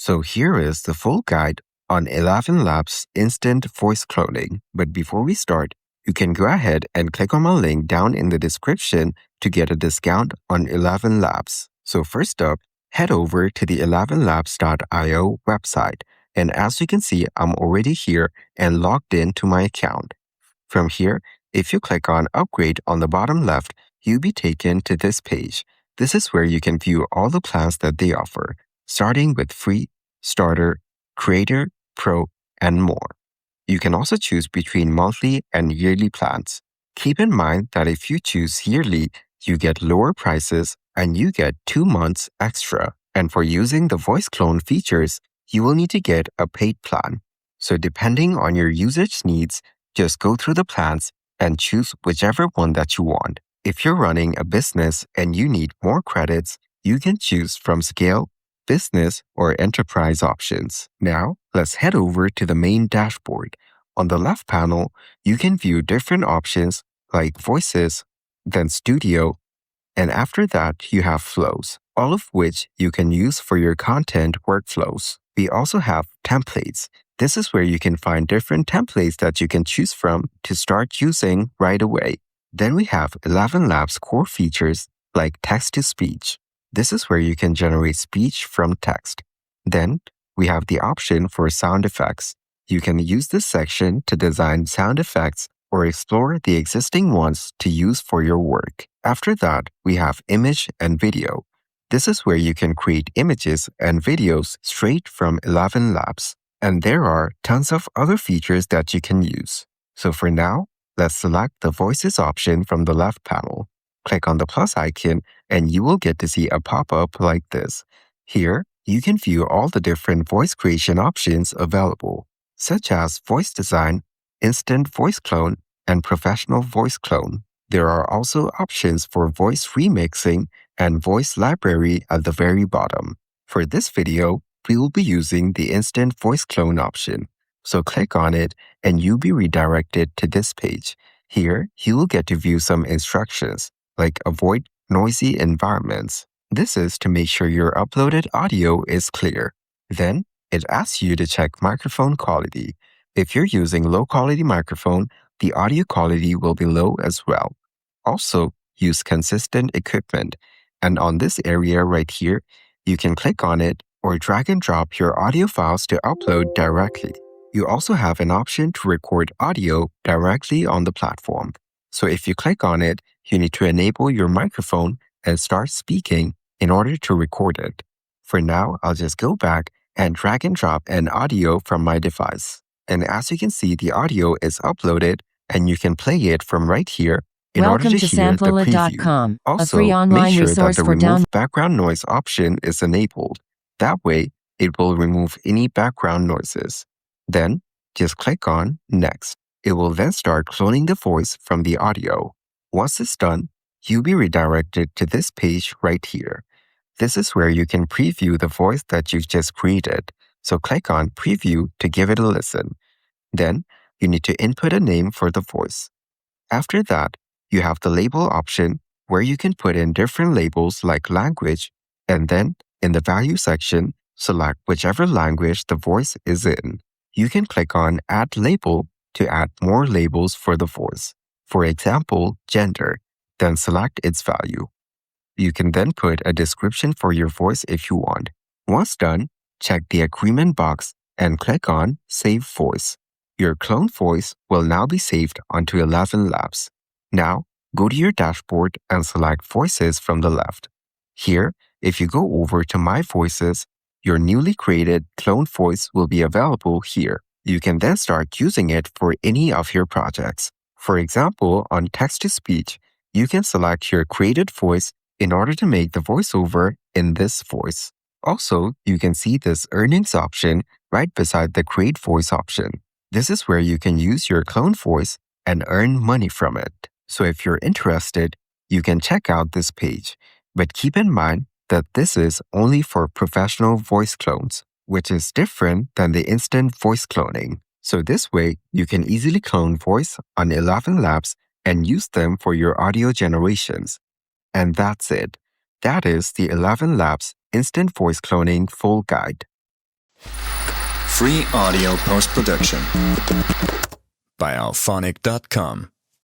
So here is the full guide on ElevenLabs instant voice cloning. But before we start, you can go ahead and click on my link down in the description to get a discount on ElevenLabs. So first up, head over to the ElevenLabs.io website. And as you can see, I'm already here and logged into my account. From here, if you click on Upgrade on the bottom left, you'll be taken to this page. This is where you can view all the plans that they offer, starting with Free, Starter, Creator, Pro, and more. You can also choose between monthly and yearly plans. Keep in mind that if you choose yearly, you get lower prices and you get 2 months extra. And for using the voice clone features, you will need to get a paid plan. So depending on your usage needs, just go through the plans and choose whichever one that you want. If you're running a business and you need more credits, you can choose from Scale, Business, or Enterprise options. Now, let's head over to the main dashboard. On the left panel, you can view different options like Voices, then Studio, and after that, you have Flows, all of which you can use for your content workflows. We also have Templates. This is where you can find different templates that you can choose from to start using right away. Then we have ElevenLabs core features like text-to-speech. This is where you can generate speech from text. Then we have the option for sound effects. You can use this section to design sound effects or explore the existing ones to use for your work. After that, we have image and video. This is where you can create images and videos straight from ElevenLabs. And there are tons of other features that you can use. So for now, let's select the Voices option from the left panel. Click on the plus icon and you will get to see a pop-up like this. Here, you can view all the different voice creation options available, such as voice design, instant voice clone, and professional voice clone. There are also options for voice remixing and voice library at the very bottom. For this video, we will be using the instant voice clone option. So click on it and you'll be redirected to this page. Here, you will get to view some instructions like avoid noisy environments. This is to make sure your uploaded audio is clear. Then, it asks you to check microphone quality. If you're using low quality microphone, the audio quality will be low as well. Also, use consistent equipment. And on this area right here, you can click on it or drag and drop your audio files to upload directly. You also have an option to record audio directly on the platform. So if you click on it, you need to enable your microphone and start speaking in order to record it. For now, I'll just go back and drag and drop an audio from my device. And as you can see, the audio is uploaded and you can play it from right here in order to hear the preview. Also, a free online make sure resource that the for remove background noise option is enabled. That way, it will remove any background noises. Then, just click on Next. It will then start cloning the voice from the audio. Once it's done, you'll be redirected to this page right here. This is where you can preview the voice that you've just created. So click on Preview to give it a listen. Then, you need to input a name for the voice. After that, you have the label option where you can put in different labels like language, and then in the value section, select whichever language the voice is in. You can click on Add Label to add more labels for the voice. For example, gender, then select its value. You can then put a description for your voice if you want. Once done, check the agreement box and click on Save Voice. Your cloned voice will now be saved onto ElevenLabs. Now, go to your dashboard and select Voices from the left. Here, if you go over to My Voices, your newly created cloned voice will be available here. You can then start using it for any of your projects. For example, on text-to-speech, you can select your created voice in order to make the voiceover in this voice. Also, you can see this earnings option right beside the create voice option. This is where you can use your cloned voice and earn money from it. So if you're interested, you can check out this page. But keep in mind that this is only for professional voice clones, which is different than the instant voice cloning. So this way, you can easily clone voice on ElevenLabs and use them for your audio generations. And that's it. That is the ElevenLabs Instant Voice Cloning Full Guide. Free audio post-production by alphonic.com.